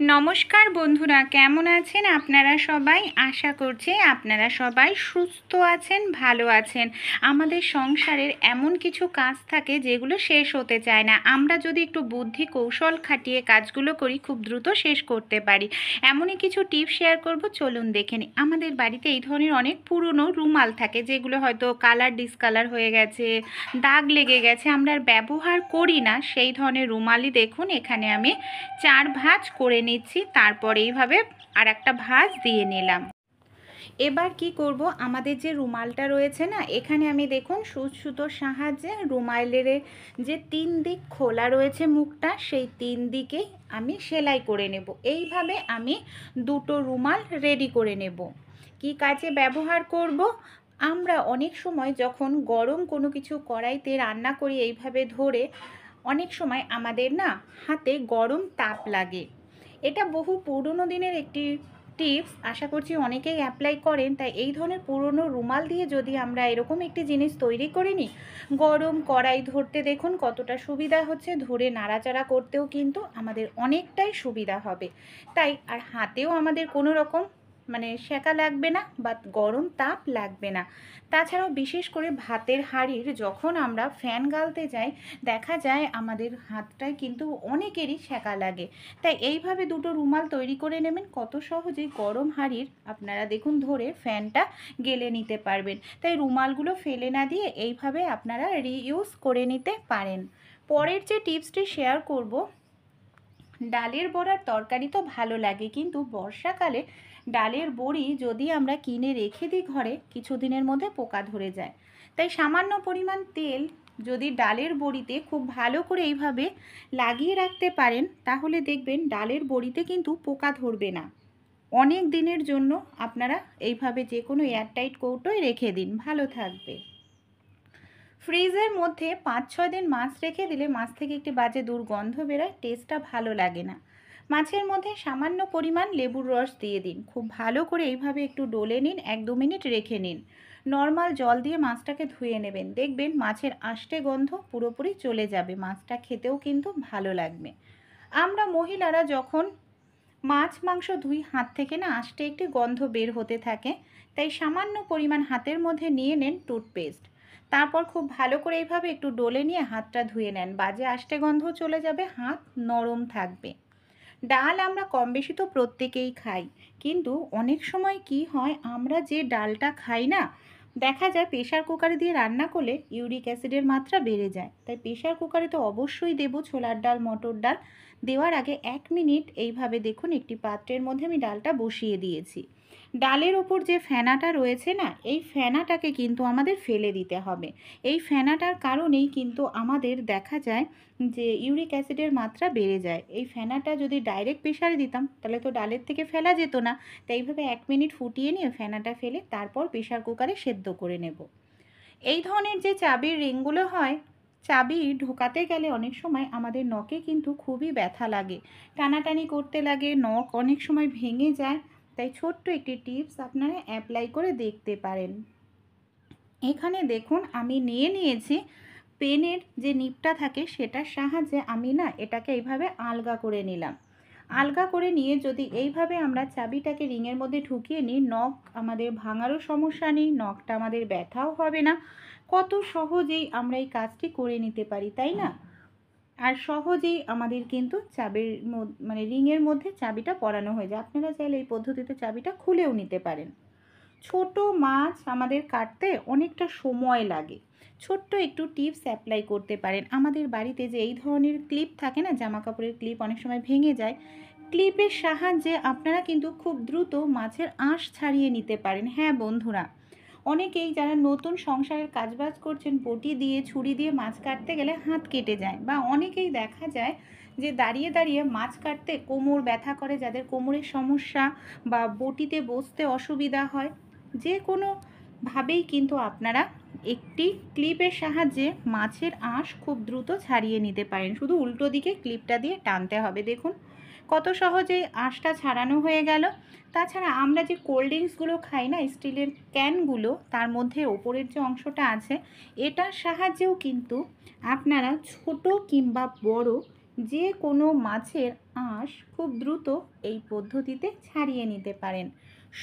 নমস্কার বন্ধুরা, কেমন আছেন আপনারা সবাই? আশা করছি আপনারা সবাই সুস্থ আছেন, ভালো আছেন। আমাদের সংসারের এমন কিছু কাজ থাকে যেগুলো শেষ হতে চায় না। আমরা যদি একটু বুদ্ধি কৌশল খাটিয়ে কাজগুলো করি, খুব দ্রুত শেষ করতে পারি। এমনই কিছু টিপস শেয়ার করব, চলুন দেখে নিই। আমাদের বাড়িতে এই ধরনের অনেক পুরনো রুমাল থাকে, যেগুলো হয়তো কালার ডিসকালার হয়ে গেছে, দাগ লেগে গেছে, আমরা আর ব্যবহার করি না। সেই ধরনের রুমালই দেখুন এখানে আমি 4 ভাঁজ করে নিচ্ছি। তারপর এইভাবে আর একটা ভাঁজ দিয়ে নিলাম। এবার কি করব, আমাদের যে রুমালটা রয়েছে না, এখানে আমি দেখুন সুতোর সাহায্যে রুমালের যে 3 দিক খোলা রয়েছে মুখটা, সেই 3 দিকেই আমি সেলাই করে নেব। এইভাবে আমি দুটো রুমাল রেডি করে নেব। কি কাজে ব্যবহার করব? আমরা অনেক সময় যখন গরম কোনো কিছু কড়াইতে রান্না করি, এইভাবে ধরে অনেক সময় আমাদের না হাতে গরম তাপ লাগে। এটা বহু পুরনো দিনের একটি টিপস, আশা করছি অনেকেই অ্যাপ্লাই করেন। তাই এই ধরনের পুরনো রুমাল দিয়ে যদি আমরা এরকম একটি জিনিস তৈরি করে নিই, গরম কড়াই ধরতে দেখুন কতটা সুবিধা হচ্ছে, ধরে নাড়াচাড়া করতেও কিন্তু আমাদের অনেকটাই সুবিধা হবে। তাই আর হাতেও আমাদের কোনো রকম সেকা লাগবে না বা গরম তাপ লাগবে না। তাছাড়াও বিশেষ করে ভাতের হাঁড়ির যখন আমরা ফ্যান গালতে যাই, দেখা যায় আমাদের হাতটায় কিন্তু অনেকেরই সেকা লাগে। তাই এইভাবে দুটো রুমাল তৈরি করে নেবেন, কত সহজেই গরম হাঁড়ির আপনারা দেখুন ধরে ফ্যানটা গেলে নিতে পারবেন। তাই রুমালগুলো ফেলে না দিয়ে এইভাবে আপনারা রিইউজ করে নিতে পারেন। পরের যে টিপসটি শেয়ার করব, ডালের বড়ার তরকারি তো ভালো লাগে, কিন্তু বর্ষাকালে ডালের বড়ি যদি আমরা কিনে রেখে দিই ঘরে, কিছুদিনের মধ্যে পোকা ধরে যায়। তাই সামান্য পরিমাণ তেল যদি ডালের বড়িতে খুব ভালো করে এইভাবে লাগিয়ে রাখতে পারেন, তাহলে দেখবেন ডালের বড়িতে কিন্তু পোকা ধরবে না। অনেক দিনের জন্য আপনারা এইভাবে যে কোনো এয়ারটাইট কৌটোয় রেখে দিন, ভালো থাকবে। ফ্রিজের মধ্যে 5-6 দিন মাছ রেখে দিলে মাছ থেকে একটি বাজে দুর্গন্ধ বেরোয়, টেস্টটা ভালো লাগে না। মাছের মধ্যে সামান্য পরিমাণ লেবুর রস দিয়ে দিন, খুব ভালো করে এইভাবে একটু ডলে নিন, 1-2 মিনিট রেখে নিন। নর্মাল জল দিয়ে মাছটাকে ধুয়ে নেবেন, দেখবেন মাছের আষ্টে গন্ধ পুরোপুরি চলে যাবে, মাছটা খেতেও কিন্তু ভালো লাগবে। আমরা মহিলারা যখন মাছ মাংস ধুই, হাত থেকে না আষ্টে একটি গন্ধ বের হতে থাকে। তাই সামান্য পরিমাণ হাতের মধ্যে নিয়ে নেন টুথপেস্ট, তারপর খুব ভালো করে এইভাবে একটু ডলে নিয়ে হাতটা ধুয়ে নেন, বাজে আষ্টে গন্ধ চলে যাবে, হাত নরম থাকবে। ডাল আমরা কম বেশি তো প্রত্যেকেই খাই, কিন্তু অনেক সময় কি হয়, আমরা যে ডালটা খাই না, দেখা যায় প্রেশার কুকারে দিয়ে রান্না করলে ইউরিক অ্যাসিডের মাত্রা বেড়ে যায়। তাই প্রেশার কুকারে তো অবশ্যই দেবো ছোলার ডাল, মটর ডাল। দেওয়ার আগে 1 মিনিট এইভাবে দেখুন একটি পাত্রের মধ্যে আমি ডালটা বসিয়ে দিয়েছি। ডালের ওপর যে ফেনাটা রয়েছে না, এই ফেনাটাকে কিন্তু আমাদের ফেলে দিতে হবে। এই ফেনাটার কারণেই কিন্তু আমাদের দেখা যায় যে ইউরিক অ্যাসিডের মাত্রা বেড়ে যায়। এই ফেনাটা যদি ডাইরেক্ট প্রেশারে দিতাম, তাহলে তো ডালের থেকে ফেলা যেত না। তাই এইভাবে 1 মিনিট ফুটিয়ে নিয়ে ফেনাটা ফেলে তারপর প্রেশার কুকারে সেদ্ধ করে নেব। এই ধরনের যে চাবির রিংগুলো হয়, চাবি ঢোকাতে গেলে অনেক সময় আমাদের নখে কিন্তু খুবই ব্যথা লাগে, টানাটানি করতে লাগে, নখ অনেক সময় ভেঙে যায়। তাই ছোট্ট একটি টিপস আপনারা অ্যাপ্লাই করে দেখতে পারেন। এখানে দেখুন আমি নিয়ে নিয়েছি পেনের যে নিপটা থাকে, সেটার সাহায্যে আমি না এটাকে এইভাবে আলগা করে নিলাম। আলগা করে নিয়ে যদি এইভাবে আমরা চাবিটাকে রিংয়ের মধ্যে ঢুকিয়ে নিই, নখ আমাদের ভাঙারও সমস্যা নেই, নখটা আমাদের ব্যথাও হবে না। কত সহজেই আমরা এই কাজটি করে নিতে পারি, তাই না? আর সহজেই আমাদের কিন্তু চাবির রিংয়ের মধ্যে চাবিটা পরানো হয়ে যায়। আপনারা চাইলে এই পদ্ধতিতে চাবিটা খুলেও নিতে পারেন। ছোট মাছ আমাদের কাটতে অনেকটা সময় লাগে, ছোট্ট একটু টিপস অ্যাপ্লাই করতে পারেন। আমাদের বাড়িতে যে এই ধরনের ক্লিপ থাকে না, জামা কাপড়ের ক্লিপ অনেক সময় ভেঙে যায়, ক্লিপের সাহায্যে আপনারা কিন্তু খুব দ্রুত মাছের আঁশ ছাড়িয়ে নিতে পারেন। হ্যাঁ বন্ধুরা, অনেকেই যারা নতুন সংসারের কাজবাজ করছেন, বটি দিয়ে ছুরি দিয়ে মাছ কাটতে গেলে হাত কেটে যায়, বা অনেকেই দেখা যায় যে দাঁড়িয়ে দাঁড়িয়ে মাছ কাটতে কোমর ব্যথা করে, যাদের কোমরের সমস্যা বা বটিতে বসতে অসুবিধা হয়, যে কোনোভাবেই কিন্তু আপনারা একটি ক্লিপের সাহায্যে মাছের আঁশ খুব দ্রুত ছাড়িয়ে নিতে পারেন। শুধু উল্টো দিকে ক্লিপটা দিয়ে টানতে হবে, দেখুন কত সহজেই আঁশটা ছাড়ানো হয়ে গেল। তাছাড়া আমরা যে কোল্ড ড্রিঙ্কসগুলো খাই না, স্টিলের ক্যানগুলো, তার মধ্যে ওপরের যে অংশটা আছে, এটার সাহায্যেও কিন্তু আপনারা ছোট কিংবা বড় যে কোনো মাছের আঁশ খুব দ্রুত এই পদ্ধতিতে ছাড়িয়ে নিতে পারেন।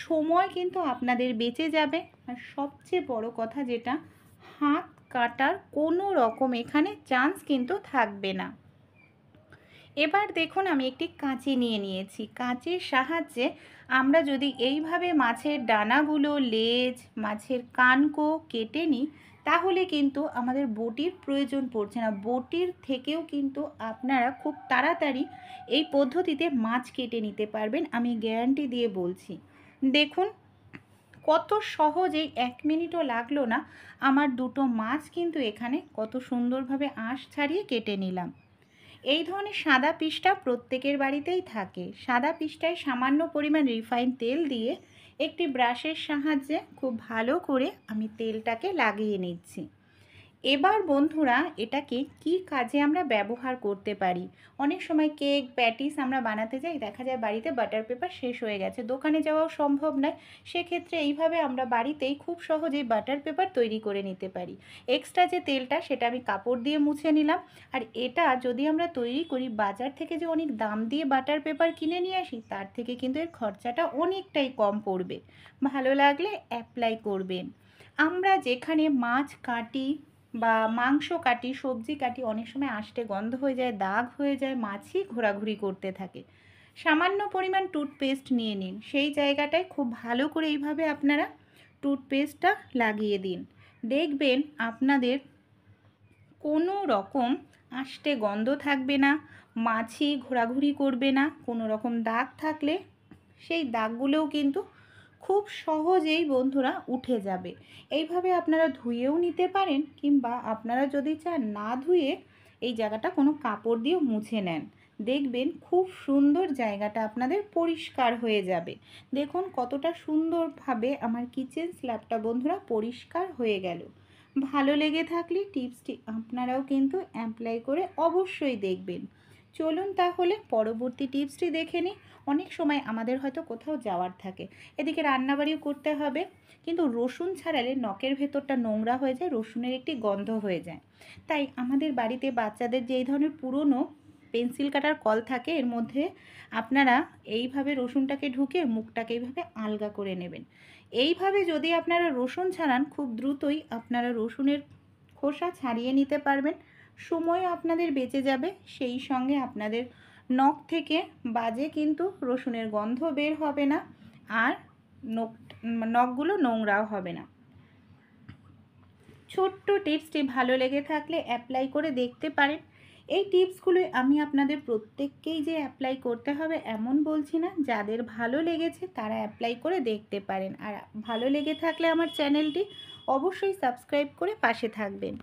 সময় কিন্তু আপনাদের বেঁচে যাবে, আর সবচেয়ে বড় কথা যেটা, হাত কাটার কোনো রকম এখানে চান্স কিন্তু থাকবে না। এবার দেখুন আমি একটি কাঁচি নিয়ে নিয়েছি। কাঁচির সাহায্যে আমরা যদি এইভাবে মাছের ডানাগুলো, লেজ, মাছের কানকো কেটে নিই, তাহলে কিন্তু আমাদের বটির প্রয়োজন পড়ছে না। বটির থেকেও কিন্তু আপনারা খুব তাড়াতাড়ি এই পদ্ধতিতে মাছ কেটে নিতে পারবেন, আমি গ্যারান্টি দিয়ে বলছি। দেখুন কত সহজ, এই 1 মিনিটও লাগলো না। আমার দুটো মাছ কিন্তু এখানে কত সুন্দরভাবে আঁশ ছাড়িয়ে কেটে নিলাম। এই ধরনের সাদা পিসটা প্রত্যেকের বাড়িতেই থাকে। সাদা পিসটায় সামান্য পরিমাণ রিফাইন তেল দিয়ে একটি ব্রাশের সাহায্যে খুব ভালো করে আমি তেলটাকে লাগিয়ে নিচ্ছি। এবার বন্ধুরা এটাকে কি কাজে আমরা ব্যবহার করতে পারি। অনেক সময় কেক, প্যাটিস আমরা বানাতে যাই, দেখা যায় বাড়িতে বাটার পেপার শেষ হয়ে গেছে, দোকানে যাওয়াও সম্ভব নয়। সেক্ষেত্রে এইভাবে আমরা বাড়িতেই খুব সহজেই বাটার পেপার তৈরি করে নিতে পারি। এক্সট্রা যে তেলটা সেটা আমি কাপড় দিয়ে মুছে নিলাম। আর এটা যদি আমরা তৈরি করি, বাজার থেকে যে অনেক দাম দিয়ে বাটার পেপার কিনে নিয়ে আসি, তার থেকে কিন্তু এর খরচাটা অনেকটাই কম পড়বে। ভালো লাগলে অ্যাপ্লাই করবেন। আমরা যেখানে মাছ কাটি বা মাংস কাটি, সবজি কাটি, অনেক সময় আঁশটে গন্ধ হয়ে যায়, দাগ হয়ে যায়, মাছি ঘোরাঘুরি করতে থাকে। সামান্য পরিমাণ টুথপেস্ট নিয়ে নিন, সেই জায়গাটায় খুব ভালো করে এইভাবে আপনারা টুথপেস্টটা লাগিয়ে দিন। দেখবেন আপনাদের কোনো রকম আঁশটে গন্ধ থাকবে না, মাছি ঘোরাঘুরি করবে না। কোনো রকম দাগ থাকলে সেই দাগগুলোও কিন্তু খুব সহজেই বন্ধুরা উঠে যাবে। এইভাবে আপনারা ধুয়েও নিতে পারেন, কিংবা আপনারা যদি চান না ধুয়ে এই জায়গাটা কোনো কাপড় দিয়ে মুছে নেন, দেখবেন খুব সুন্দর জায়গাটা আপনাদের পরিষ্কার হয়ে যাবে। দেখুন কতটা সুন্দরভাবে আমার কিচেন স্ল্যাবটা বন্ধুরা পরিষ্কার হয়ে গেল। ভালো লেগে থাকলে টিপসটি আপনারাও কিন্তু অ্যাপ্লাই করে অবশ্যই দেখবেন। চলুন তাহলে পরবর্তী টিপসটি দেখে নিই। অনেক সময় আমাদের হয়তো কোথাও যাওয়ার থাকে, এদিকে রান্নাবাড়িও করতে হবে, কিন্তু রসুন ছাড়ালে নখের ভেতরটা নোংরা হয়ে যায়, রসুনের একটি গন্ধ হয়ে যায়। তাই আমাদের বাড়িতে বাচ্চাদের যে এই ধরনের পুরনো পেন্সিল কাটার কল থাকে, এর মধ্যে আপনারা এইভাবে রসুনটাকে ঢুকে মুখটাকে এইভাবে আলগা করে নেবেন। এইভাবে যদি আপনারা রসুন ছাড়ান, খুব দ্রুতই আপনারা রসুনের খোসা ছাড়িয়ে নিতে পারবেন। সময়ও আপনাদের বেঁচে যাবে, সেই সঙ্গে আপনাদের নখ থেকে বাজে কিন্তু রসুনের গন্ধ বের হবে না, আর নখগুলো নোংরাও হবে না। ছোট্ট টিপসটি ভালো লেগে থাকলে অ্যাপ্লাই করে দেখতে পারেন। এই টিপসগুলো আমি আপনাদের প্রত্যেককেই যে অ্যাপ্লাই করতে হবে এমন বলছি না, যাদের ভালো লেগেছে তারা অ্যাপ্লাই করে দেখতে পারেন। আর ভালো লেগে থাকলে আমার চ্যানেলটি অবশ্যই সাবস্ক্রাইব করে পাশে থাকবেন।